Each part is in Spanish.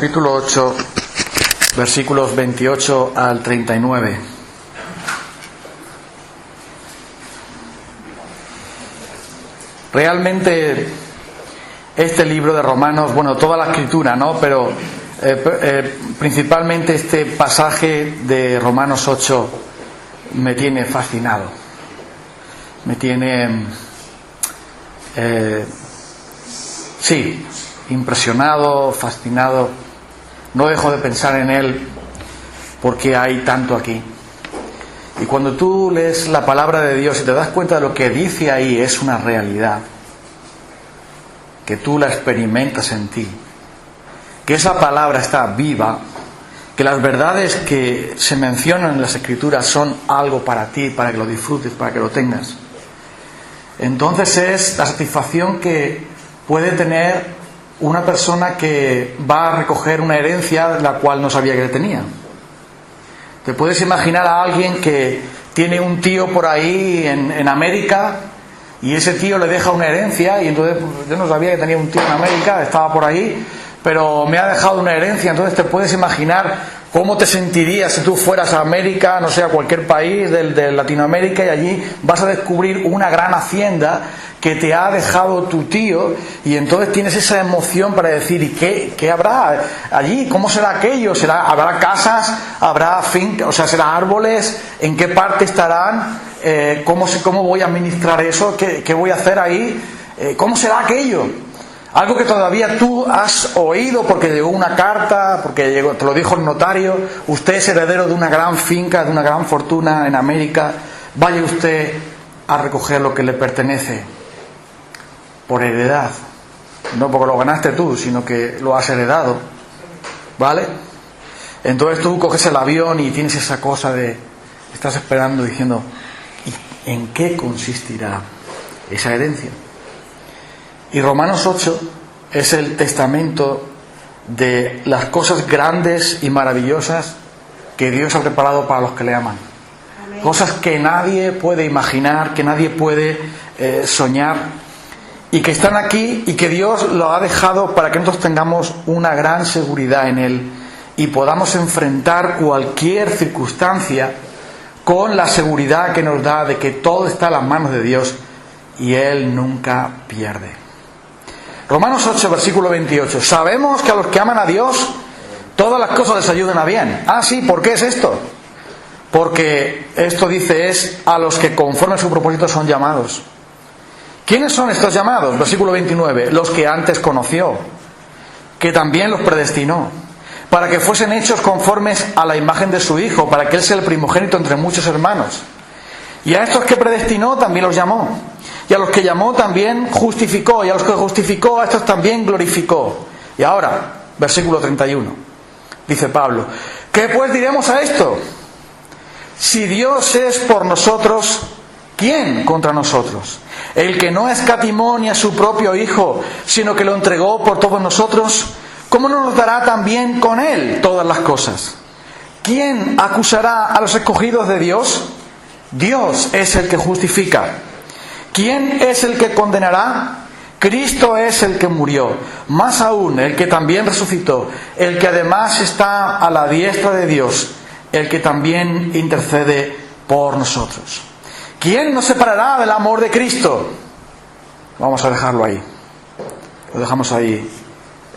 capítulo 8, versículos 28 al 39. Realmente este libro de Romanos, bueno, toda la escritura, ¿no? Pero principalmente este pasaje de Romanos 8 me tiene fascinado. Me tiene, sí, impresionado, fascinado. No dejo de pensar en él porque hay tanto aquí. Y cuando tú lees la palabra de Dios y te das cuenta de lo que dice ahí es una realidad, que tú la experimentas en ti, que esa palabra está viva, que las verdades que se mencionan en las Escrituras son algo para ti, para que lo disfrutes, para que lo tengas. Entonces es la satisfacción que puede tener una persona que va a recoger una herencia de la cual no sabía que le tenía. Te puedes imaginar a alguien que tiene un tío por ahí en América y ese tío le deja una herencia y entonces yo no sabía que tenía un tío en América, estaba por ahí, pero me ha dejado una herencia. Entonces te puedes imaginar cómo te sentirías si tú fueras a América, no sé, a cualquier país de Latinoamérica, y allí vas a descubrir una gran hacienda que te ha dejado tu tío, y entonces tienes esa emoción para decir, ¿y qué habrá allí? ¿Cómo será aquello? ¿Habrá casas? ¿Habrá fincas? O sea, ¿será árboles? ¿En qué parte estarán? ¿Cómo voy a administrar eso? ¿Qué voy a hacer ahí? ¿Cómo será aquello? Algo que todavía tú has oído porque llegó una carta, porque te lo dijo el notario, usted es heredero de una gran finca, de una gran fortuna en América, vaya usted a recoger lo que le pertenece por heredad, no porque lo ganaste tú, sino que lo has heredado, ¿vale? Entonces tú coges el avión y tienes esa cosa de, estás esperando diciendo, ¿y en qué consistirá esa herencia? Y Romanos 8 es el testamento de las cosas grandes y maravillosas que Dios ha preparado para los que le aman. Amén. Cosas que nadie puede imaginar, que nadie puede soñar, y que están aquí y que Dios lo ha dejado para que nosotros tengamos una gran seguridad en Él y podamos enfrentar cualquier circunstancia con la seguridad que nos da de que todo está en las manos de Dios y Él nunca pierde. Romanos 8, versículo 28. Sabemos que a los que aman a Dios, todas las cosas les ayudan a bien. Ah, sí, ¿por qué es esto? Porque esto dice es a los que conforme a su propósito son llamados. ¿Quiénes son estos llamados? Versículo 29. Los que antes conoció, que también los predestinó, para que fuesen hechos conformes a la imagen de su Hijo, para que Él sea el primogénito entre muchos hermanos. Y a estos que predestinó también los llamó. Y a los que llamó también justificó. Y a los que justificó, a estos también glorificó. Y ahora, versículo 31. Dice Pablo, ¿qué pues diremos a esto? Si Dios es por nosotros, ¿quién contra nosotros? El que no escatimó ni a su propio Hijo, sino que lo entregó por todos nosotros, ¿cómo no nos dará también con Él todas las cosas? ¿Quién acusará a los escogidos de Dios? Dios es el que justifica. ¿Quién es el que condenará? Cristo es el que murió, más aún el que también resucitó, el que además está a la diestra de Dios, el que también intercede por nosotros. ¿Quién nos separará del amor de Cristo? Vamos a dejarlo ahí. Lo dejamos ahí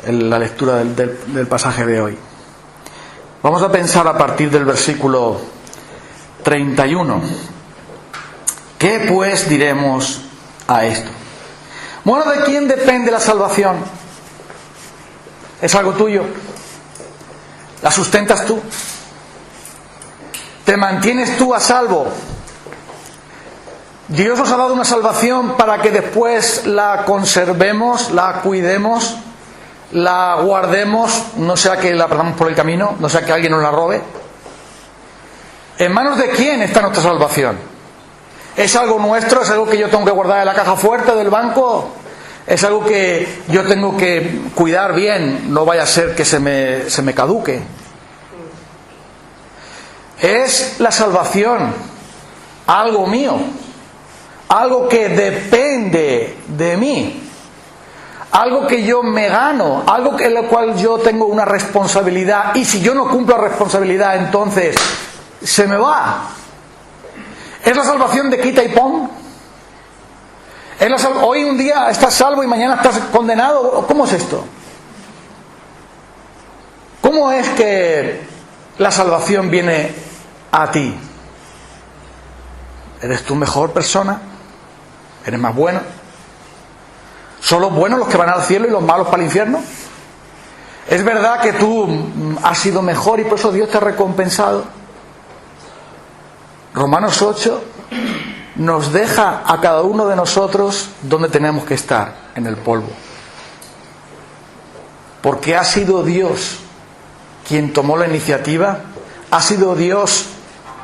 en la lectura del pasaje de hoy. Vamos a pensar a partir del versículo 31. ¿Qué pues diremos a esto? Bueno, ¿de quién depende la salvación? ¿Es algo tuyo? ¿La sustentas tú? ¿Te mantienes tú a salvo? Dios nos ha dado una salvación para que después la conservemos, la cuidemos, la guardemos, no sea que la perdamos por el camino, no sea que alguien nos la robe. ¿En manos de quién está nuestra salvación? ¿Es algo nuestro? ¿Es algo que yo tengo que guardar en la caja fuerte del banco? ¿Es algo que yo tengo que cuidar bien? No vaya a ser que se me caduque. ¿Es la salvación algo mío? Algo que depende de mí. algo que yo me gano, algo en lo cual yo tengo una responsabilidad, y si yo no cumplo la responsabilidad, entonces se me va. ¿Es la salvación de quita y pon? ¿Hoy un día estás salvo y mañana estás condenado? ¿Cómo es esto? ¿Cómo es que la salvación viene a ti? ¿Eres tú mejor persona? ¿Eres más bueno? ¿Son los buenos los que van al cielo y los malos para el infierno? ¿Es verdad que tú has sido mejor y por eso Dios te ha recompensado? Romanos 8 nos deja a cada uno de nosotros donde tenemos que estar, en el polvo. Porque ha sido Dios quien tomó la iniciativa, ha sido Dios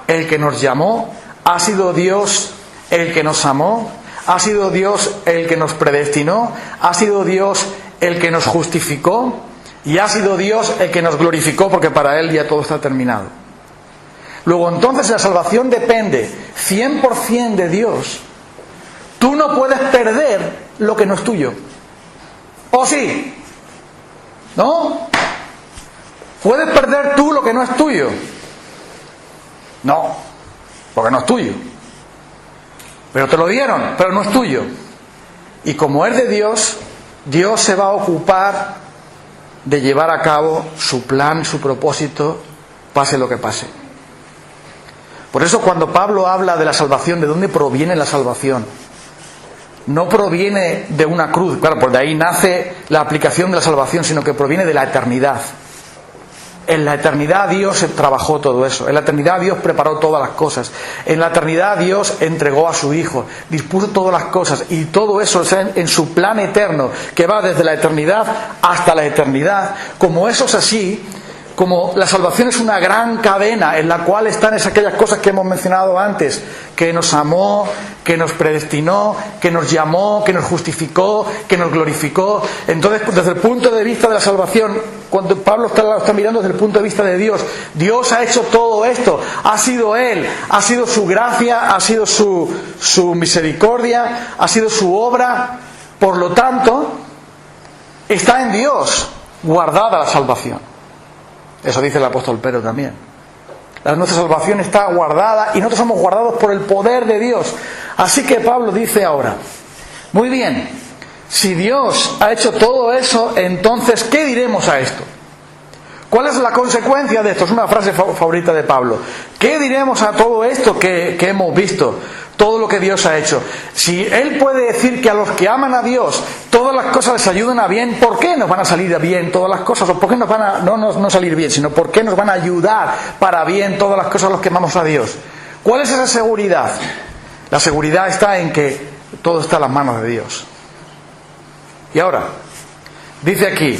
el que nos llamó, ha sido Dios el que nos amó, ha sido Dios el que nos predestinó, ha sido Dios el que nos justificó y ha sido Dios el que nos glorificó, porque para Él ya todo está terminado. Luego entonces la salvación depende 100% de Dios. Tú no puedes perder lo que no es tuyo. ¿O sí? ¿No? ¿Puedes perder tú lo que no es tuyo? No, porque no es tuyo. Pero te lo dieron, pero no es tuyo. Y como es de Dios, Dios se va a ocupar de llevar a cabo su plan, su propósito, pase lo que pase. Por eso cuando Pablo habla de la salvación, ¿de dónde proviene la salvación? No proviene de una cruz, claro, pues de ahí nace la aplicación de la salvación, sino que proviene de la eternidad. En la eternidad Dios trabajó todo eso. En la eternidad Dios preparó todas las cosas. En la eternidad Dios entregó a su Hijo, dispuso todas las cosas, y todo eso en su plan eterno, que va desde la eternidad hasta la eternidad. Como eso es así, como la salvación es una gran cadena en la cual están aquellas cosas que hemos mencionado antes, que nos amó, que nos predestinó, que nos llamó, que nos justificó, que nos glorificó. Entonces, desde el punto de vista de la salvación, cuando Pablo está mirando desde el punto de vista de Dios, Dios ha hecho todo esto, ha sido Él, ha sido su gracia, ha sido su misericordia, ha sido su obra. Por lo tanto, está en Dios guardada la salvación. Eso dice el apóstol Pedro también. Nuestra salvación está guardada y nosotros somos guardados por el poder de Dios. Así que Pablo dice ahora, muy bien, si Dios ha hecho todo eso, entonces ¿qué diremos a esto? ¿Cuál es la consecuencia de esto? Es una frase favorita de Pablo. ¿Qué diremos a todo esto que hemos visto? Todo lo que Dios ha hecho. Si Él puede decir que a los que aman a Dios todas las cosas les ayudan a bien, ¿por qué nos van a salir bien todas las cosas? ¿O por qué nos van a no salir bien, sino por qué nos van a ayudar para bien todas las cosas a los que amamos a Dios? ¿Cuál es esa seguridad? La seguridad está en que todo está en las manos de Dios. Y ahora, dice aquí,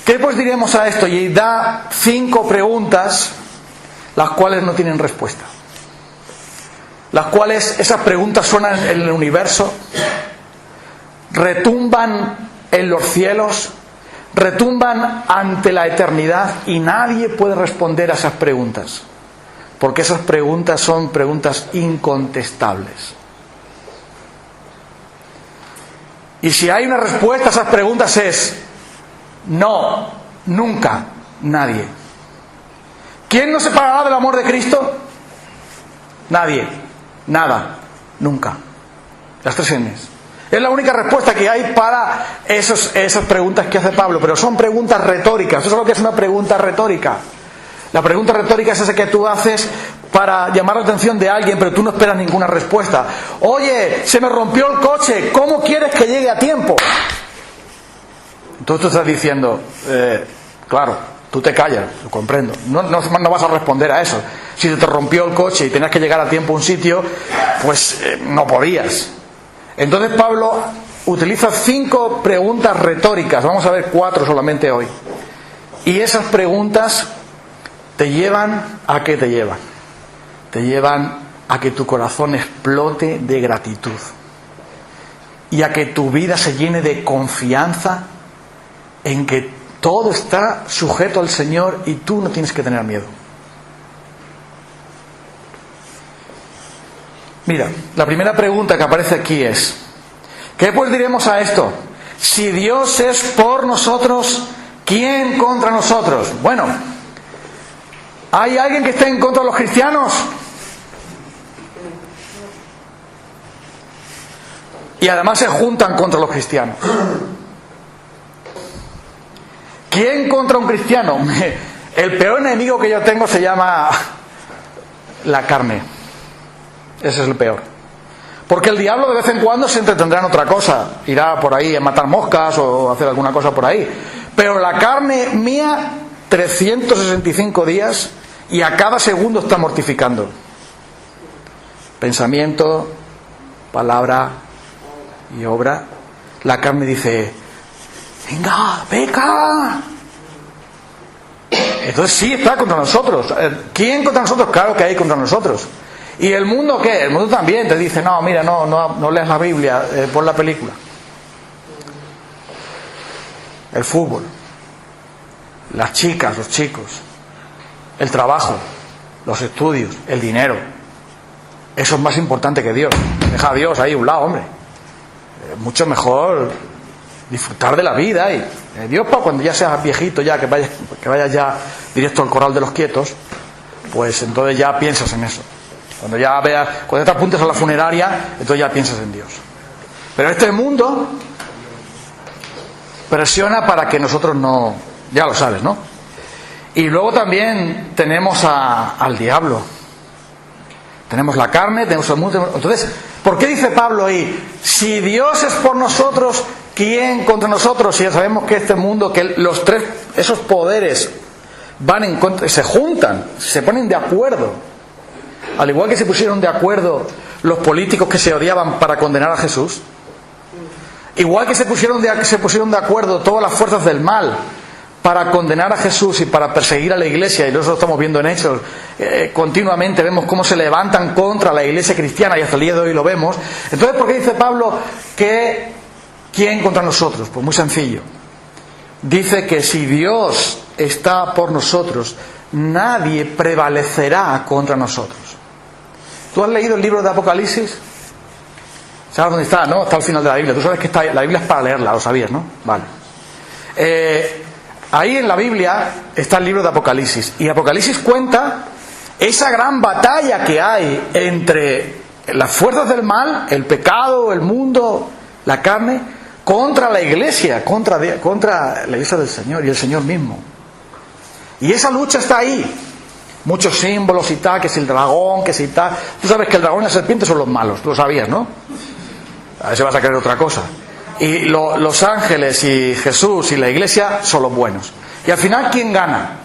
¿qué pues diremos a esto? Y da 5 preguntas, las cuales no tienen respuesta. Las cuales, esas preguntas suenan en el universo, retumban en los cielos, retumban ante la eternidad, y nadie puede responder a esas preguntas, porque esas preguntas son preguntas incontestables. Y si hay una respuesta a esas preguntas es no, nunca, nadie. ¿Quién nos separará del amor de Cristo? Nadie. Nada, nunca. Las 3 N's. Es la única respuesta que hay para esas preguntas que hace Pablo, pero son preguntas retóricas. ¿Eso es lo que es una pregunta retórica? La pregunta retórica es esa que tú haces para llamar la atención de alguien, pero tú no esperas ninguna respuesta. Oye, se me rompió el coche, ¿cómo quieres que llegue a tiempo? Entonces tú estás diciendo, claro, tú te callas, lo comprendo. No vas a responder a eso. Si se te rompió el coche y tenías que llegar a tiempo a un sitio, pues no podías. Entonces Pablo utiliza 5 preguntas retóricas. Vamos a ver 4 solamente hoy. Y esas preguntas te llevan ¿a qué te llevan? Te llevan a que tu corazón explote de gratitud. Y a que tu vida se llene de confianza en que todo está sujeto al Señor y tú no tienes que tener miedo. Mira, la primera pregunta que aparece aquí es, ¿qué pues diremos a esto? Si Dios es por nosotros, ¿quién contra nosotros? Bueno, ¿hay alguien que esté en contra de los cristianos? Y además se juntan contra los cristianos. ¿Quién contra un cristiano? El peor enemigo que yo tengo se llama la carne. Ese es el peor. Porque el diablo de vez en cuando se entretendrá en otra cosa. Irá por ahí a matar moscas o hacer alguna cosa por ahí. Pero la carne mía, 365 días, y a cada segundo está mortificando. Pensamiento, palabra y obra. La carne dice: venga, peca. Entonces sí está contra nosotros. ¿Quién contra nosotros? Claro que hay contra nosotros. ¿Y el mundo qué? El mundo también te dice: no, mira, no leas la Biblia, pon la película. El fútbol, las chicas, los chicos, el trabajo, los estudios, el dinero. Eso es más importante que Dios. Deja a Dios ahí a un lado, hombre. Mucho mejor disfrutar de la vida. Y Dios, para cuando ya seas viejito, ya que vayas ya directo al corral de los quietos, pues entonces ya piensas en eso. Cuando te apuntes a la funeraria, entonces ya piensas en Dios. Pero este mundo presiona para que nosotros no... Ya lo sabes, ¿no? Y luego también tenemos al diablo. Tenemos la carne, tenemos el mundo. Entonces, ¿por qué dice Pablo ahí? Si Dios es por nosotros, ¿quién contra nosotros? Si ya sabemos que este mundo, que los tres, esos poderes van en contra, se juntan, se ponen de acuerdo. Al igual que se pusieron de acuerdo los políticos que se odiaban para condenar a Jesús, igual que se pusieron de acuerdo todas las fuerzas del mal para condenar a Jesús y para perseguir a la Iglesia, y nosotros lo estamos viendo en Hechos, continuamente vemos cómo se levantan contra la Iglesia cristiana, y hasta el día de hoy lo vemos. Entonces, ¿por qué dice Pablo que quién contra nosotros? Pues muy sencillo. Dice que si Dios está por nosotros, nadie prevalecerá contra nosotros. ¿Tú has leído el libro de Apocalipsis? ¿Sabes dónde está? ¿No? Está al final de la Biblia. Tú sabes que la Biblia es para leerla, lo sabías, ¿no? Vale. Ahí en la Biblia está el libro de Apocalipsis. Y Apocalipsis cuenta esa gran batalla que hay entre las fuerzas del mal, el pecado, el mundo, la carne, contra la Iglesia, contra la Iglesia del Señor y el Señor mismo. Y esa lucha está ahí. Muchos símbolos y tal, que si el dragón, que si tal. Tú sabes que el dragón y la serpiente son los malos, tú lo sabías, ¿no? A ver si vas a creer otra cosa. Y los ángeles y Jesús y la Iglesia son los buenos. Y al final, ¿quién gana?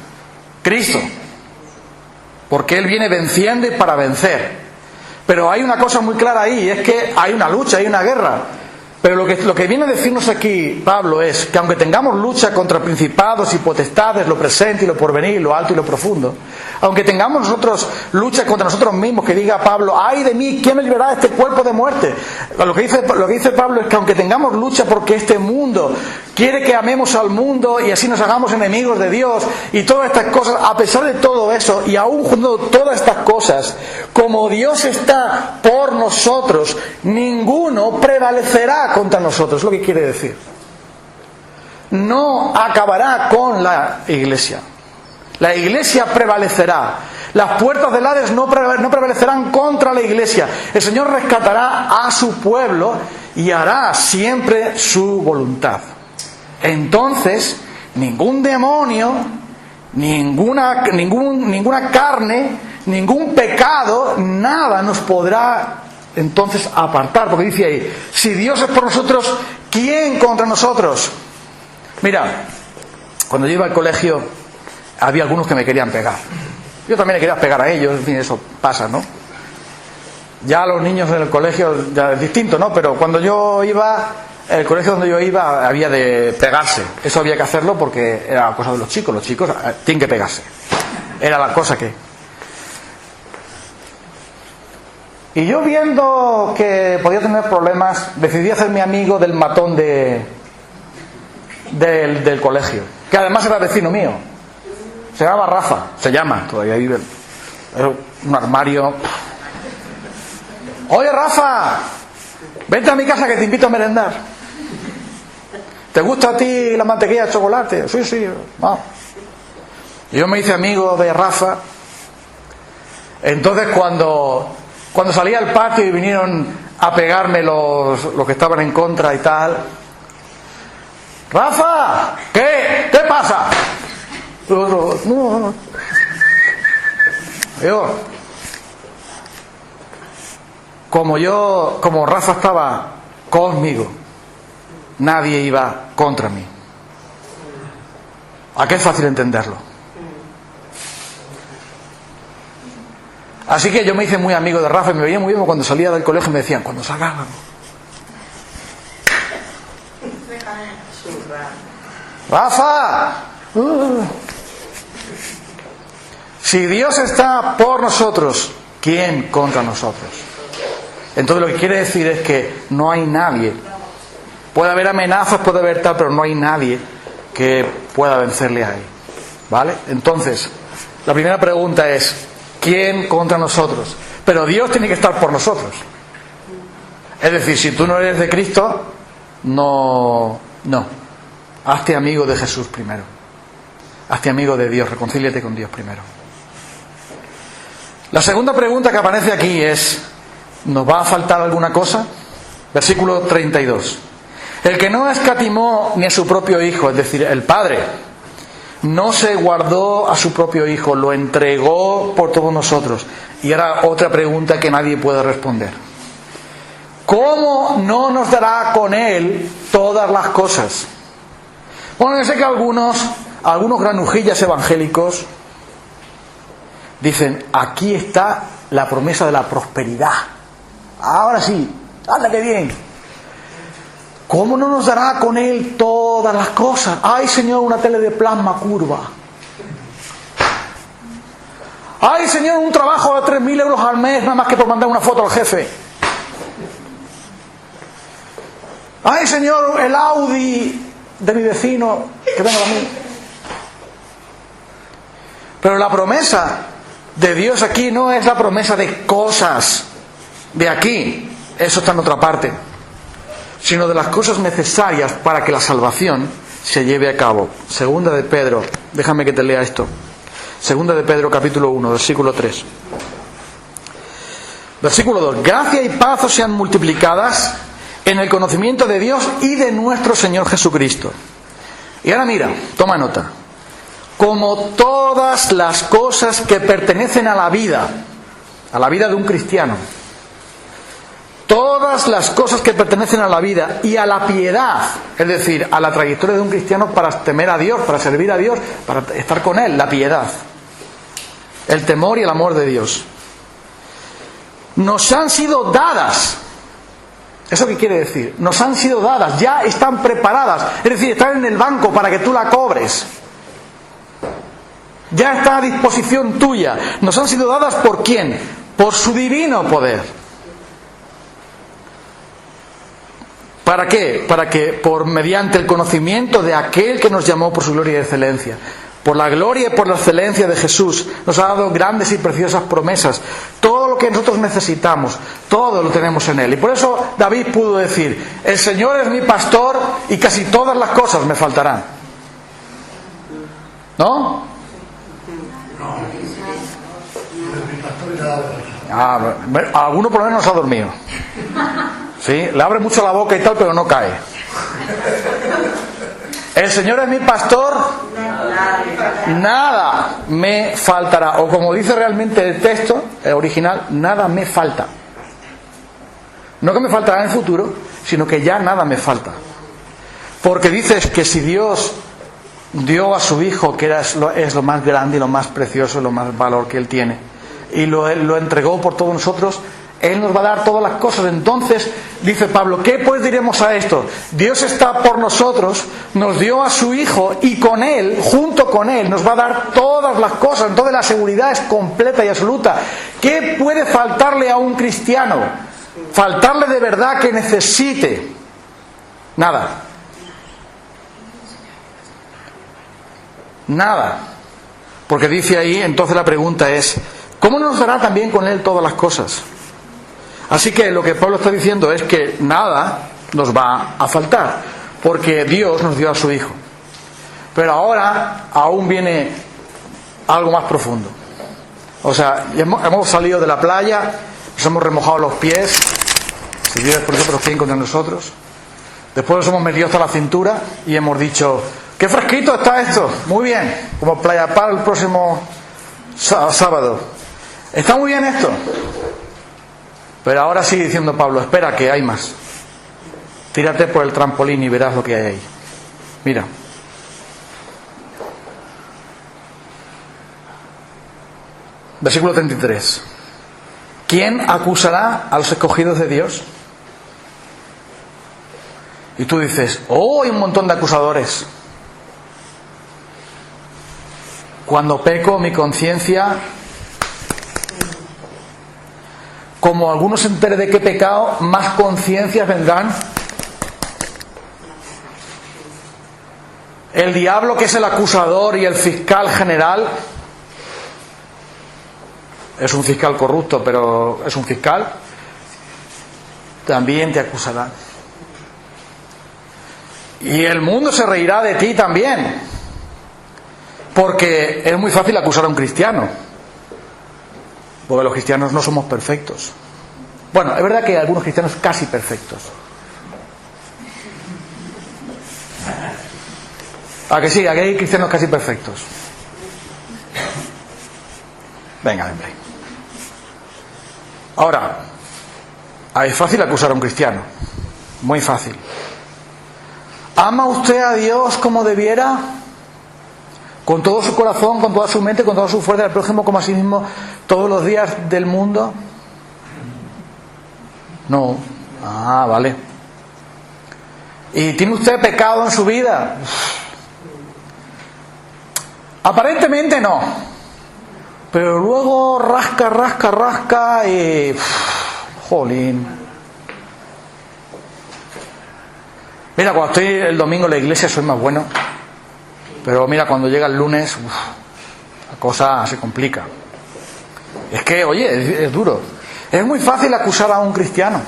Cristo. Porque Él viene venciendo y para vencer. Pero hay una cosa muy clara ahí, es que hay una lucha, hay una guerra. Pero lo que viene a decirnos aquí Pablo es que aunque tengamos lucha contra principados y potestades, lo presente y lo porvenir, lo alto y lo profundo, aunque tengamos nosotros lucha contra nosotros mismos, que diga Pablo: ¡ay de mí! ¿Quién me librará de este cuerpo de muerte? Lo que dice Pablo es que aunque tengamos lucha porque este mundo quiere que amemos al mundo y así nos hagamos enemigos de Dios y todas estas cosas, a pesar de todo eso y aún junto todas estas cosas, como Dios está por nosotros, ninguno prevalecerá contra nosotros. Es lo que quiere decir. No acabará con la Iglesia. La Iglesia prevalecerá. Las puertas del Hades no prevalecerán contra la Iglesia. El Señor rescatará a su pueblo y hará siempre su voluntad. Entonces, ningún demonio, ninguna carne, ningún pecado, nada nos podrá entonces apartar. Porque dice ahí: si Dios es por nosotros, ¿quién contra nosotros? Mira, cuando yo iba al colegio había algunos que me querían pegar. Yo también le quería pegar a ellos, en fin, eso pasa, ¿no? Ya los niños en el colegio ya es distinto, ¿no? Pero cuando yo iba, el colegio donde yo iba había de pegarse. Eso había que hacerlo porque era cosa de los chicos tienen que pegarse. Era la cosa que... Y yo, viendo que podía tener problemas, decidí hacerme amigo del matón del colegio, que además era vecino mío. Se llamaba Rafa, se llama, todavía vive. Era un armario. Oye, Rafa, vente a mi casa que te invito a merendar. ¿Te gusta a ti la mantequilla de chocolate? Sí, sí, vamos. Yo me hice amigo de Rafa. Entonces cuando salí al patio y vinieron a pegarme los que estaban en contra y tal, Rafa, ¿qué pasa? No. Como Rafa estaba conmigo, nadie iba contra mí. ¿A qué es fácil entenderlo? Así que yo me hice muy amigo de Rafa y me veía muy bien cuando salía del colegio y me decían, cuando salgas, Rafa, si Dios está por nosotros, ¿quién contra nosotros? Entonces lo que quiere decir es que no hay nadie. Puede haber amenazas, puede haber tal, pero no hay nadie que pueda vencerle a él. ¿Vale? Entonces, la primera pregunta es, ¿quién contra nosotros? Pero Dios tiene que estar por nosotros. Es decir, si tú no eres de Cristo, no. Hazte amigo de Jesús primero. Hazte amigo de Dios, reconcíliate con Dios primero. La segunda pregunta que aparece aquí es, ¿nos va a faltar alguna cosa? Versículo 32. El que no escatimó ni a su propio Hijo, es decir, el Padre, no se guardó a su propio Hijo, lo entregó por todos nosotros. Y ahora otra pregunta que nadie puede responder. ¿Cómo no nos dará con Él todas las cosas? Bueno, yo sé que algunos granujillas evangélicos dicen, aquí está la promesa de la prosperidad. Ahora sí, anda que bien. ¿Cómo no nos dará con Él todas las cosas? ¡Ay, Señor, una tele de plasma curva! ¡Ay, Señor, un trabajo de 3.000 euros al mes, nada más que por mandar una foto al jefe! ¡Ay, Señor, el Audi de mi vecino que tengo a mí! Pero la promesa de Dios aquí no es la promesa de cosas de aquí, eso está en otra parte, sino de las cosas necesarias para que la salvación se lleve a cabo. Segunda de Pedro, déjame que te lea esto. Segunda de Pedro, capítulo 1, versículo 3. Versículo 2. Gracia y paz os sean multiplicadas en el conocimiento de Dios y de nuestro Señor Jesucristo. Y ahora mira, toma nota. Como todas las cosas que pertenecen a la vida de un cristiano, todas las cosas que pertenecen a la vida y a la piedad, es decir, a la trayectoria de un cristiano para temer a Dios, para servir a Dios, para estar con Él, la piedad, el temor y el amor de Dios, nos han sido dadas. ¿Eso qué quiere decir? Nos han sido dadas, ya están preparadas, es decir, están en el banco para que tú la cobres. Ya está a disposición tuya. Nos han sido dadas ¿por quién? Por su divino poder. ¿Para qué? Para que por mediante el conocimiento de aquel que nos llamó por su gloria y excelencia, por la gloria y por la excelencia de Jesús, nos ha dado grandes y preciosas promesas. Todo lo que nosotros necesitamos, todo lo tenemos en Él. Y por eso David pudo decir, el Señor es mi pastor y casi todas las cosas me faltarán. ¿No? Alguno por lo menos ha dormido. ¿Sí? Le abre mucho la boca y tal, pero no cae. El Señor es mi pastor, nada me faltará. O como dice realmente el texto original, nada me falta. No que me faltará en el futuro, sino que ya nada me falta. Porque dices que si Dios dio a su Hijo, que es lo más grande y lo más precioso, lo más valor que Él tiene, y lo entregó por todos nosotros, Él nos va a dar todas las cosas. Entonces, dice Pablo, ¿qué pues diremos a esto? Dios está por nosotros, nos dio a su Hijo y con Él, junto con Él, nos va a dar todas las cosas. Entonces la seguridad es completa y absoluta. ¿Qué puede faltarle a un cristiano? Faltarle de verdad que necesite. Nada. Nada. Porque dice ahí, entonces la pregunta es, ¿cómo nos dará también con Él todas las cosas? Así que lo que Pablo está diciendo es que nada nos va a faltar. porque Dios nos dio a su Hijo. Pero ahora aún viene algo más profundo. O sea, hemos salido de la playa, nos hemos remojado los pies, si Dios por ejemplo los tiene contra nosotros. Después nos hemos metido hasta la cintura y hemos dicho: ¡qué fresquito está esto! Muy bien, como Playa Pal el próximo sábado. Está muy bien esto. Pero ahora sigue diciendo Pablo: espera, que hay más. Tírate por el trampolín y verás lo que hay ahí. Mira. Versículo 33. ¿Quién acusará a los escogidos de Dios? Y tú dices: ¡oh, hay un montón de acusadores! Cuando peco, mi conciencia, como algunos se entere de que he pecado, más conciencias vendrán. El diablo, que es el acusador y el fiscal general, es un fiscal corrupto, pero es un fiscal, también te acusará. Y el mundo se reirá de ti también, porque es muy fácil acusar a un cristiano, porque los cristianos no somos perfectos. Bueno, es verdad que hay algunos cristianos casi perfectos. ¿A que sí? ¿A que hay cristianos casi perfectos? Venga, hombre. Ahora, es fácil acusar a un cristiano, muy fácil. ¿Ama usted a Dios como debiera? ¿Con todo su corazón, con toda su mente, con toda su fuerza, al prójimo como a sí mismo, todos los días del mundo? No. Ah, vale. ¿Y tiene usted pecado en su vida? Aparentemente no. Pero luego rasca y... jolín. Mira, cuando estoy el domingo en la iglesia soy más bueno. Pero mira, cuando llega el lunes, la cosa se complica. Es que, oye, es duro. Es muy fácil acusar a un cristiano.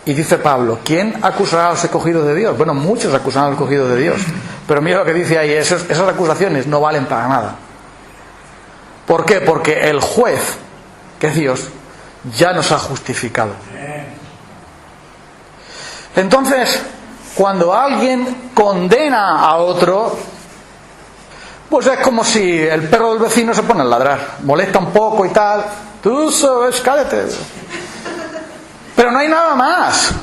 Y dice Pablo: ¿quién acusará a los escogidos de Dios? Bueno, muchos acusan a los escogidos de Dios. Pero mira lo que dice ahí, esas acusaciones no valen para nada. ¿Por qué? Porque el juez, que es Dios, ya nos ha justificado. Entonces, cuando alguien condena a otro, pues es como si el perro del vecino se pone a ladrar, molesta un poco y tal. Tú sabes, cállate. Pero no hay nada más.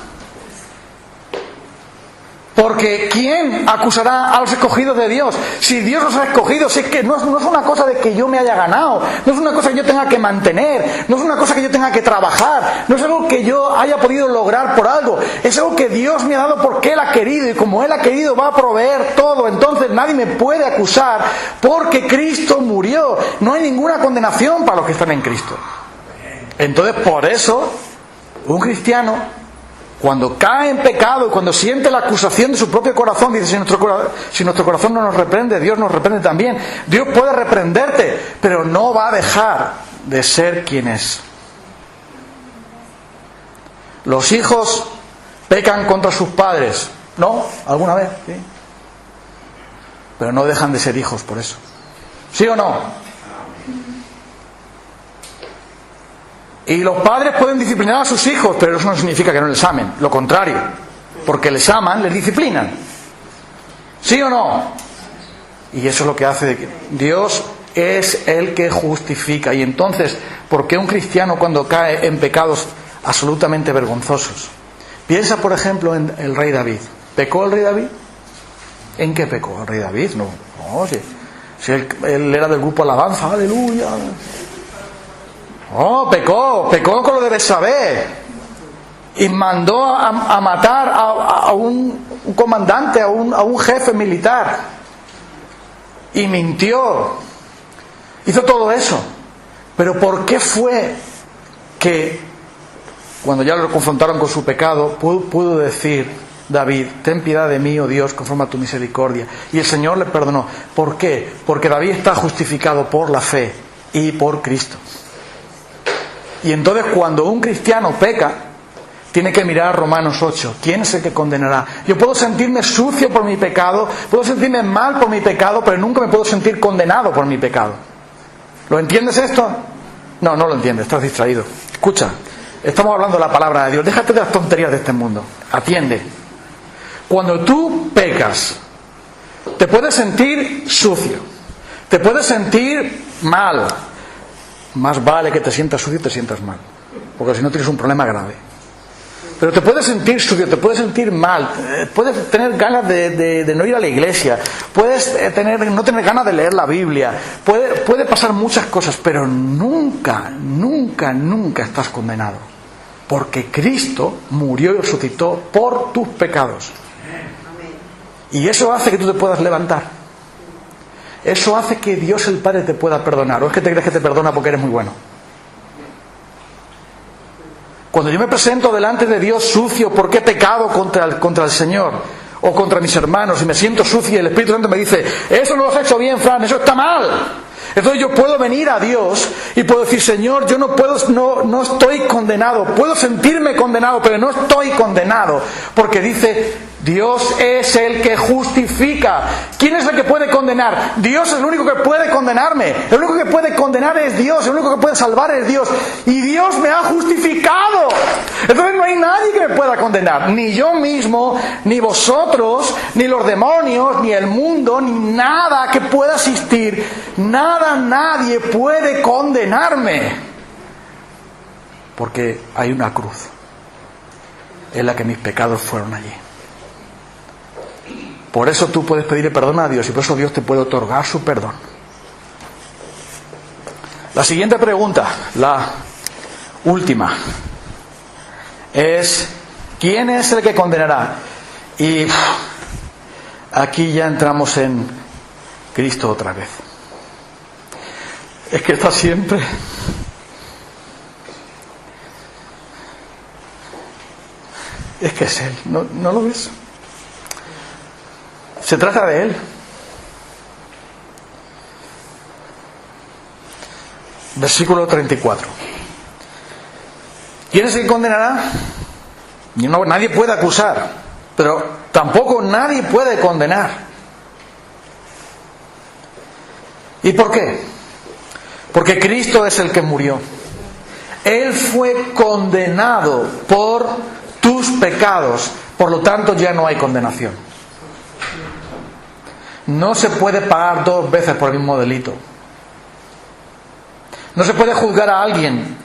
Porque ¿quién acusará a los escogidos de Dios? Si Dios los ha escogido, si es que no es una cosa de que yo me haya ganado, no es una cosa que yo tenga que mantener, no es una cosa que yo tenga que trabajar, no es algo que yo haya podido lograr por algo, es algo que Dios me ha dado porque Él ha querido, y como Él ha querido va a proveer todo. Entonces nadie me puede acusar porque Cristo murió. No hay ninguna condenación para los que están en Cristo. Entonces, por eso, un cristiano, cuando cae en pecado y cuando siente la acusación de su propio corazón, dice: si nuestro corazón no nos reprende, Dios nos reprende también. Dios puede reprenderte, pero no va a dejar de ser quien es. Los hijos pecan contra sus padres, ¿no? ¿Alguna vez? ¿Sí? Pero no dejan de ser hijos por eso. ¿Sí o no? Y los padres pueden disciplinar a sus hijos, pero eso no significa que no les amen. Lo contrario, porque les aman, les disciplinan. ¿Sí o no? Y eso es lo que hace que Dios es el que justifica. Y entonces, ¿por qué un cristiano cuando cae en pecados absolutamente vergonzosos? Piensa, por ejemplo, en el rey David. ¿Pecó el rey David? ¿En qué pecó el rey David? No, si él era del grupo Alabanza, aleluya. Oh, pecó con lo de Betsabé y mandó a matar a un comandante, a un jefe militar, y mintió, hizo todo eso. Pero ¿por qué fue que cuando ya lo confrontaron con su pecado pudo decir David: ten piedad de mí, oh Dios, conforme a tu misericordia? Y el Señor le perdonó. ¿Por qué? Porque David está justificado por la fe y por Cristo. Y entonces cuando un cristiano peca, tiene que mirar Romanos 8. ¿Quién es el que condenará? Yo puedo sentirme sucio por mi pecado, puedo sentirme mal por mi pecado, pero nunca me puedo sentir condenado por mi pecado. ¿Lo entiendes esto? No, no lo entiendes, estás distraído. Escucha, estamos hablando de la palabra de Dios. Déjate de las tonterías de este mundo. Atiende. Cuando tú pecas, te puedes sentir sucio, te puedes sentir mal. Más vale que te sientas sucio y te sientas mal, porque si no tienes un problema grave. Pero te puedes sentir sucio, te puedes sentir mal, puedes tener ganas de no ir a la iglesia, puedes no tener ganas de leer la Biblia, puede pasar muchas cosas, pero nunca, nunca, nunca estás condenado, porque Cristo murió y resucitó por tus pecados. Y eso hace que tú te puedas levantar. Eso hace que Dios el Padre te pueda perdonar. ¿O es que te crees que te perdona porque eres muy bueno? Cuando yo me presento delante de Dios sucio porque he pecado contra el Señor o contra mis hermanos y me siento sucio y el Espíritu Santo me dice, eso no lo has hecho bien, Fran, eso está mal. Entonces yo puedo venir a Dios y puedo decir, Señor, yo no estoy condenado, puedo sentirme condenado, pero no estoy condenado, porque dice, Dios es el que justifica. ¿Quién es el que puede condenar? Dios es el único que puede condenarme. El único que puede condenar es Dios, el único que puede salvar es Dios. Y Dios me ha justificado. Entonces no hay nadie que me pueda condenar. Ni yo mismo, ni vosotros, ni los demonios, ni el mundo, ni nada que pueda existir. Nada, nadie puede condenarme. Porque hay una cruz en la que mis pecados fueron allí. Por eso tú puedes pedirle perdón a Dios y por eso Dios te puede otorgar su perdón. La siguiente pregunta, la última, es ¿quién es el que condenará? Y aquí ya entramos en Cristo otra vez. Es que está siempre. Es que es Él, ¿no lo ves? Se trata de Él. Versículo 34. ¿Quién es el que condenará? Nadie puede acusar, pero tampoco nadie puede condenar. ¿Y por qué? Porque Cristo es el que murió. Él fue condenado por tus pecados, por lo tanto ya no hay condenación. No se puede pagar dos veces por el mismo delito. No se puede juzgar a alguien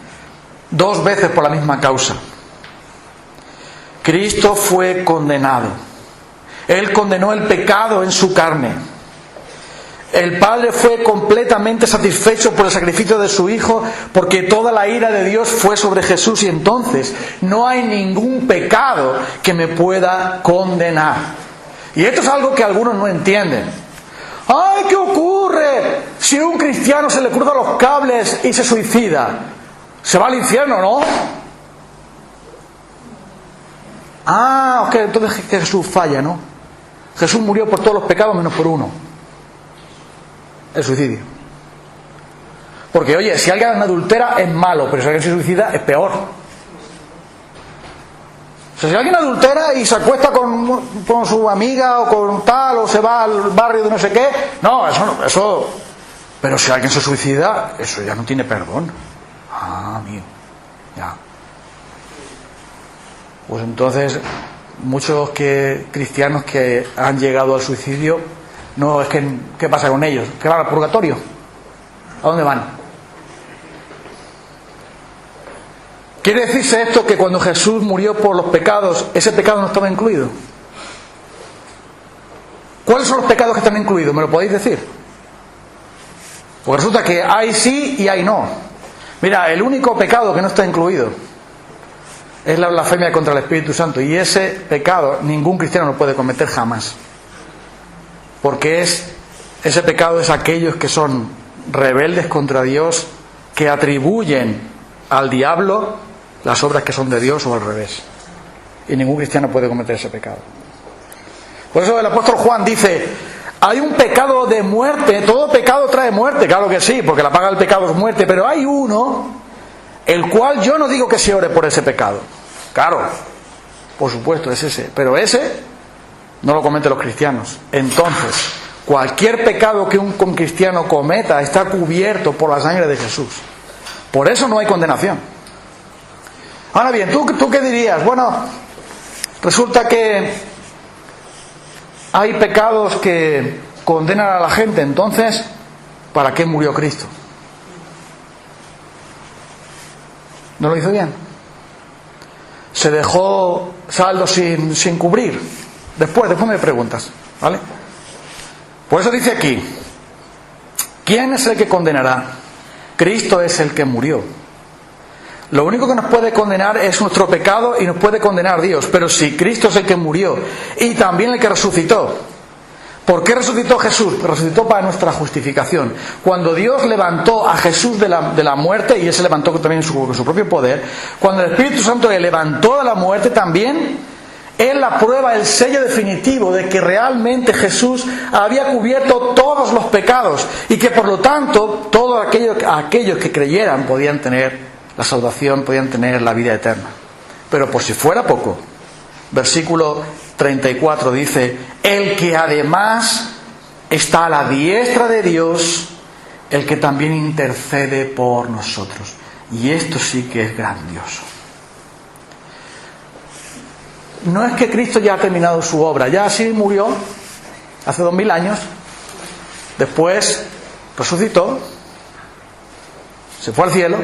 dos veces por la misma causa. Cristo fue condenado. Él condenó el pecado en su carne. El Padre fue completamente satisfecho por el sacrificio de su Hijo, porque toda la ira de Dios fue sobre Jesús, y entonces no hay ningún pecado que me pueda condenar. Y esto es algo que algunos no entienden. ¡Ay, qué ocurre si a un cristiano se le cruzan los cables y se suicida! ¿Se va al infierno, no? Ah, ok, entonces Jesús falla, ¿no? Jesús murió por todos los pecados menos por uno: el suicidio. Porque, oye, si alguien adultera es malo, pero si alguien se suicida es peor. O sea, si alguien adultera y se acuesta con su amiga o con tal, o se va al barrio de no sé qué, no, eso. Pero si alguien se suicida, eso ya no tiene perdón. Ah, amigo, ya. Pues entonces, muchos cristianos que han llegado al suicidio, no es que, ¿qué pasa con ellos? ¿Que van al purgatorio? ¿A dónde van? ¿Quiere decirse esto que cuando Jesús murió por los pecados, ese pecado no estaba incluido? ¿Cuáles son los pecados que están incluidos? ¿Me lo podéis decir? Porque resulta que hay sí y hay no. Mira, el único pecado que no está incluido es la blasfemia contra el Espíritu Santo, y ese pecado ningún cristiano lo puede cometer jamás. Porque ese pecado es aquellos que son rebeldes contra Dios, que atribuyen al diablo las obras que son de Dios o al revés. Y ningún cristiano puede cometer ese pecado. Por eso el apóstol Juan dice, hay un pecado de muerte, todo pecado trae muerte, claro que sí, porque la paga del pecado es muerte, pero hay uno, el cual yo no digo que se ore por ese pecado. Claro, por supuesto, es ese. Pero ese no lo cometen los cristianos. Entonces, cualquier pecado que un cristiano cometa está cubierto por la sangre de Jesús. Por eso no hay condenación. Ahora bien, ¿tú qué dirías? Bueno, resulta que hay pecados que condenan a la gente, entonces, ¿para qué murió Cristo? ¿No lo hizo bien? Se dejó saldo sin cubrir. Después me preguntas, ¿vale? Por eso dice aquí, ¿quién es el que condenará? Cristo es el que murió. Lo único que nos puede condenar es nuestro pecado y nos puede condenar Dios. Pero si Cristo es el que murió y también el que resucitó, ¿por qué resucitó Jesús? Pues resucitó para nuestra justificación. Cuando Dios levantó a Jesús de la muerte, y Él se levantó también con su propio poder, cuando el Espíritu Santo le levantó de la muerte también, Él aprueba el sello definitivo de que realmente Jesús había cubierto todos los pecados y que por lo tanto todos aquellos que creyeran podían tener la salvación, podían tener la vida eterna. Pero por si fuera poco, versículo 34 dice, el que además está a la diestra de Dios, el que también intercede por nosotros. Y esto sí que es grandioso. No es que Cristo ya ha terminado su obra, ya así murió hace 2000 años, después resucitó, se fue al cielo,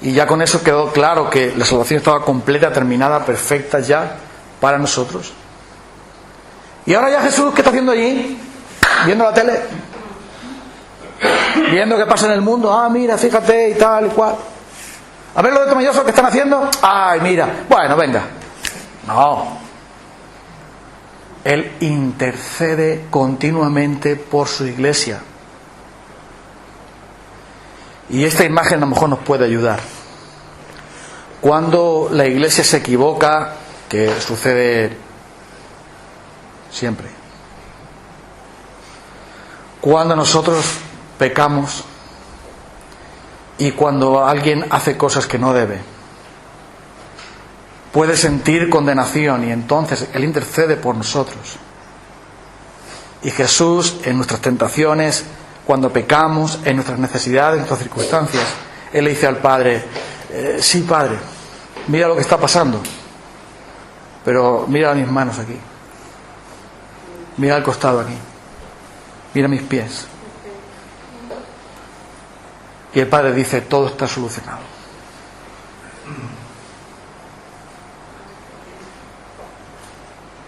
y ya con eso quedó claro que la salvación estaba completa, terminada, perfecta ya para nosotros. Y ahora ya Jesús, ¿qué está haciendo allí? Viendo la tele, viendo qué pasa en el mundo. Ah, mira, fíjate y tal y cual. A ver lo de Tomelloso que están haciendo. Ay, mira, bueno, venga. No. Él intercede continuamente por su iglesia. Y esta imagen a lo mejor nos puede ayudar. Cuando la iglesia se equivoca, que sucede siempre. Cuando nosotros pecamos y cuando alguien hace cosas que no debe, puede sentir condenación y entonces Él intercede por nosotros. Y Jesús, en nuestras tentaciones, cuando pecamos, en nuestras necesidades, en nuestras circunstancias, Él le dice al Padre, sí, Padre, mira lo que está pasando, pero mira mis manos aquí, mira el costado aquí, mira mis pies. Y el Padre dice, todo está solucionado.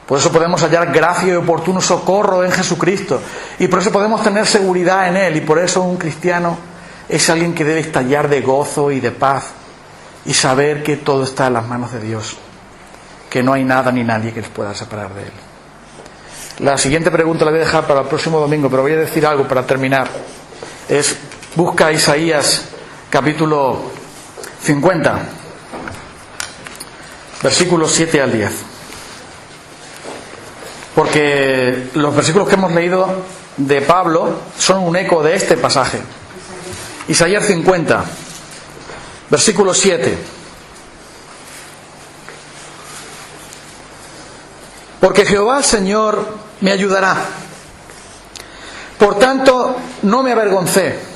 Por eso podemos hallar gracia y oportuno socorro en Jesucristo. Y por eso podemos tener seguridad en Él. Y por eso un cristiano es alguien que debe estallar de gozo y de paz. Y saber que todo está en las manos de Dios. Que no hay nada ni nadie que les pueda separar de Él. La siguiente pregunta la voy a dejar para el próximo domingo, pero voy a decir algo para terminar. Busca Isaías capítulo 50, versículos 7 al 10. Porque los versículos que hemos leído de Pablo son un eco de este pasaje. Isaías 50, versículo 7. Porque Jehová el Señor me ayudará. Por tanto, no me avergoncé.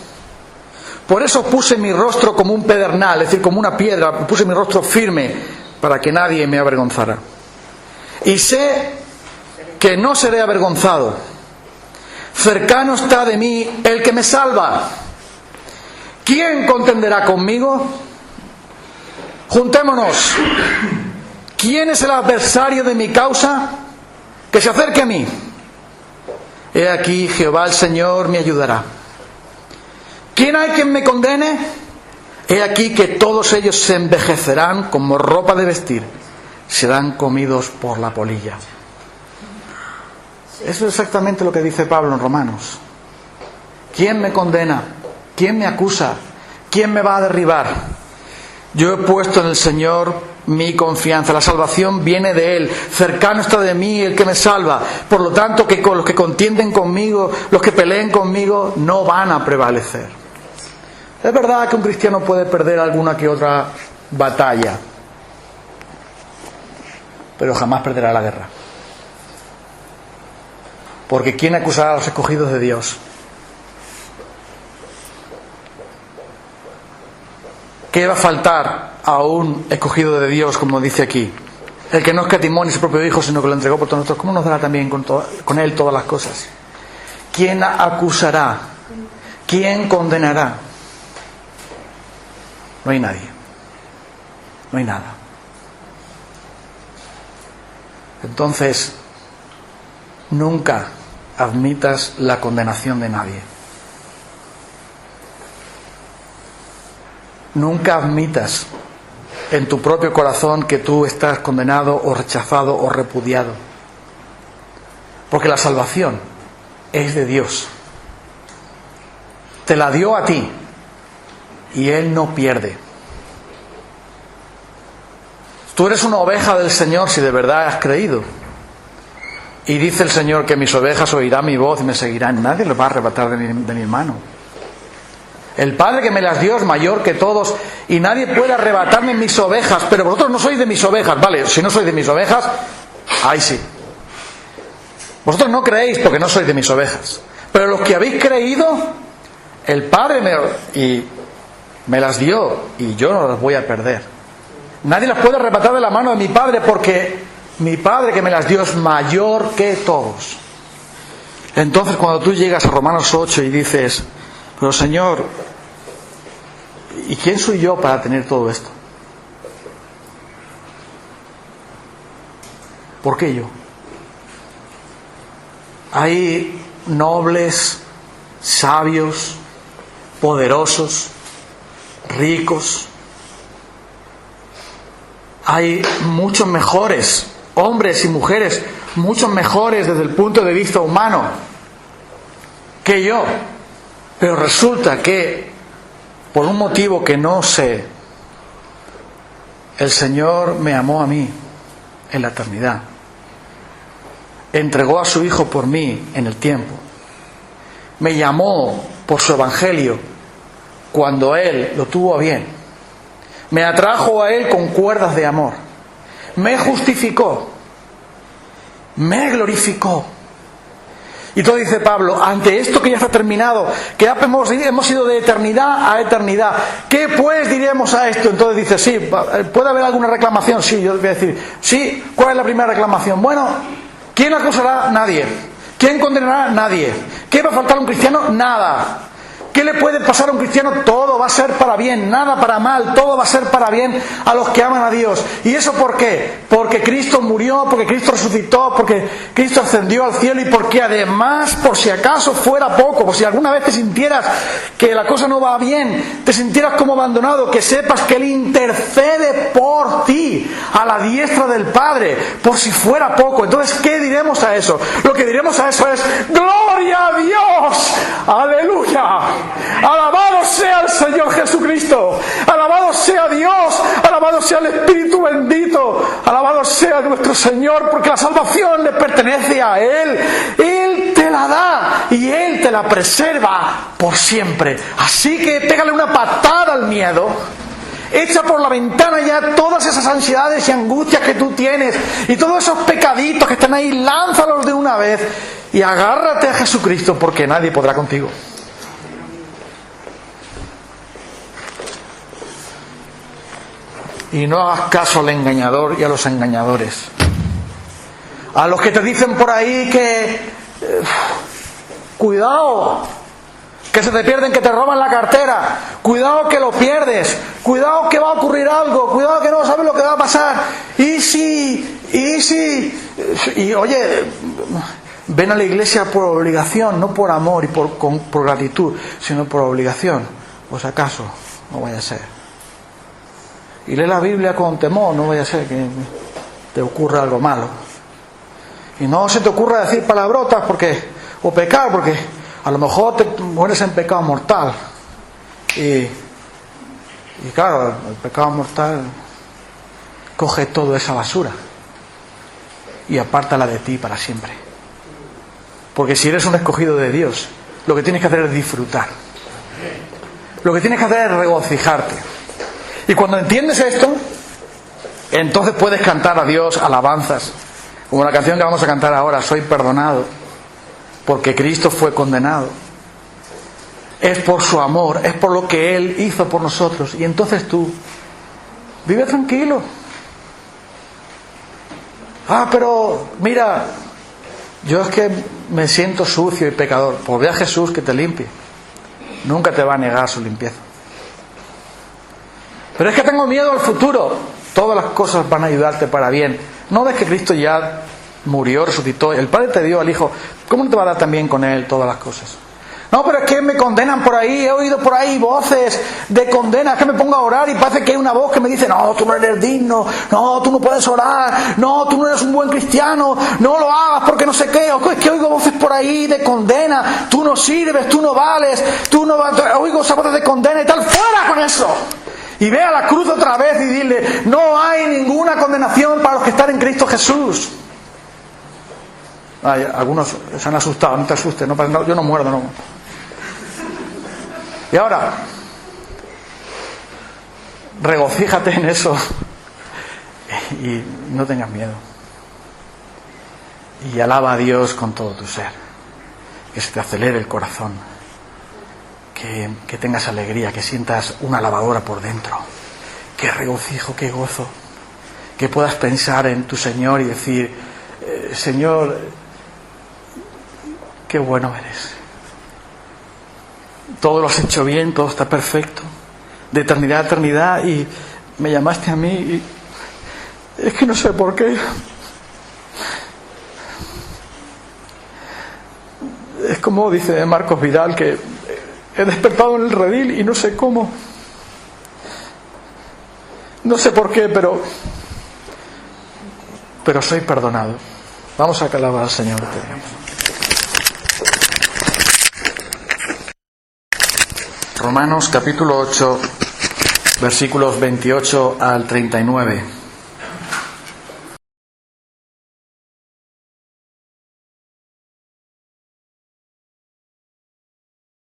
Por eso puse mi rostro como un pedernal, es decir, como una piedra, puse mi rostro firme para que nadie me avergonzara. Y sé que no seré avergonzado. Cercano está de mí el que me salva. ¿Quién contenderá conmigo? Juntémonos. ¿Quién es el adversario de mi causa? Que se acerque a mí. He aquí, Jehová el Señor me ayudará. ¿Quién hay quien me condene? He aquí que todos ellos se envejecerán como ropa de vestir, serán comidos por la polilla. Eso es exactamente lo que dice Pablo en Romanos. ¿Quién me condena? ¿Quién me acusa? ¿Quién me va a derribar? Yo he puesto en el Señor mi confianza. La salvación viene de Él. Cercano está de mí el que me salva. Por lo tanto, que con los que contienden conmigo, los que peleen conmigo, no van a prevalecer. Es verdad que un cristiano puede perder alguna que otra batalla. pero jamás perderá la guerra. Porque ¿quién acusará a los escogidos de Dios? ¿Qué va a faltar a un escogido de Dios, como dice aquí? El que no escatimó ni su propio Hijo, sino que lo entregó por todos nosotros. ¿Cómo nos dará también con Él todas las cosas? ¿Quién acusará? ¿Quién condenará? No hay nadie. No hay nada. Entonces, nunca admitas la condenación de nadie. Nunca admitas en tu propio corazón que tú estás condenado o rechazado o repudiado. Porque la salvación es de Dios. Te la dio a ti y Él no pierde. Tú eres una oveja del Señor si de verdad has creído. Y dice el Señor que mis ovejas oirán mi voz y me seguirán. Nadie les va a arrebatar de mi mano. El Padre que me las dio es mayor que todos y nadie puede arrebatarme mis ovejas. Pero vosotros no sois de mis ovejas. Vale, si no sois de mis ovejas, ahí sí. Vosotros no creéis porque no sois de mis ovejas. Pero los que habéis creído, el Padre me las dio y yo no las voy a perder. Nadie las puede arrebatar de la mano de mi Padre porque mi Padre que me las dio es mayor que todos. Entonces cuando tú llegas a Romanos 8 y dices, pero Señor, ¿y quién soy yo para tener todo esto? ¿Por qué yo? Hay nobles, sabios, poderosos, ricos. Hay muchos mejores, hombres y mujeres, muchos mejores desde el punto de vista humano que yo. Pero resulta que, por un motivo que no sé, el Señor me amó a mí en la eternidad. Entregó a su Hijo por mí en el tiempo. Me llamó por su Evangelio cuando Él lo tuvo bien. Me atrajo a Él con cuerdas de amor. Me justificó. Me glorificó. Y todo dice Pablo, ante esto que ya está terminado, que hemos ido de eternidad a eternidad, ¿qué pues diremos a esto? Entonces dice, sí, ¿puede haber alguna reclamación? Sí, yo voy a decir, sí, ¿cuál es la primera reclamación? Bueno, ¿quién acusará? Nadie. ¿Quién condenará? Nadie. ¿Qué va a faltar a un cristiano? Nada. ¿Qué le puede pasar a un cristiano? Todo va a ser para bien, nada para mal, todo va a ser para bien a los que aman a Dios. ¿Y eso por qué? Porque Cristo murió, porque Cristo resucitó, porque Cristo ascendió al cielo y porque además, por si acaso fuera poco, por si alguna vez te sintieras que la cosa no va bien, te sintieras como abandonado, que sepas que Él intercede por ti a la diestra del Padre, por si fuera poco. Entonces, ¿qué diremos a eso? Lo que diremos a eso es ¡Gloria a Dios! ¡Aleluya! Alabado sea el Señor Jesucristo, alabado sea Dios, alabado sea el Espíritu bendito, alabado sea nuestro Señor, porque la salvación le pertenece a Él. Él te la da y Él te la preserva por siempre. Así que pégale una patada al miedo. Echa por la ventana ya todas esas ansiedades y angustias que tú tienes y todos esos pecaditos que están ahí, lánzalos de una vez y agárrate a Jesucristo, porque nadie podrá contigo. Y no hagas caso al engañador y a los engañadores. A los que te dicen por ahí que cuidado, que se te pierden, que te roban la cartera, cuidado que lo pierdes, cuidado que va a ocurrir algo, cuidado que no sabes lo que va a pasar, y oye, ven a la iglesia por obligación, no por amor y por gratitud, sino por obligación. Pues acaso no vaya a ser. Y lee la Biblia con temor, no vaya a ser que te ocurra algo malo. Y no se te ocurra decir palabrotas o pecar, porque a lo mejor te mueres en pecado mortal. Y claro, el pecado mortal coge toda esa basura y apártala de ti para siempre. Porque si eres un escogido de Dios, lo que tienes que hacer es disfrutar. Lo que tienes que hacer es regocijarte. Y cuando entiendes esto, Entonces puedes cantar a Dios alabanzas, como la canción que vamos a cantar ahora, soy perdonado, porque Cristo fue condenado. Es por su amor, es por lo que Él hizo por nosotros. Y entonces tú, vive tranquilo. Pero mira, yo es que me siento sucio y pecador. Pues ve a Jesús que te limpie. Nunca te va a negar su limpieza. Pero es que tengo miedo al futuro. Todas las cosas van a ayudarte para bien. ¿No ves que Cristo ya murió, resucitó? El Padre te dio al Hijo. ¿Cómo no te va a dar también con Él todas las cosas? No, pero es que me condenan por ahí. He oído por ahí voces de condena. Es que me pongo a orar y parece que hay una voz que me dice: no, tú no eres digno. No, tú no puedes orar. No, tú no eres un buen cristiano. No lo hagas porque no sé qué. O es que oigo voces por ahí de condena. Tú no sirves, tú no vales. Oigo esas voces de condena y tal. ¡Fuera con eso! Y ve a la cruz otra vez y dile: no hay ninguna condenación para los que están en Cristo Jesús. Algunos se han asustado. No te asustes, no, yo no muerdo, no. Y ahora, regocíjate en eso y no tengas miedo. Y alaba a Dios con todo tu ser. Que se te acelere el corazón. Que tengas alegría, que sientas una lavadora por dentro. Qué regocijo, qué gozo. Que puedas pensar en tu Señor y decir: Señor, qué bueno eres. Todo lo has hecho bien, todo está perfecto. De eternidad a eternidad, y me llamaste a mí y es que no sé por qué. Es como dice Marcos Vidal, que he despertado en el redil y no sé cómo. No sé por qué, pero soy perdonado. Vamos a alabar al Señor. Romanos capítulo 8, versículos 28 al 39.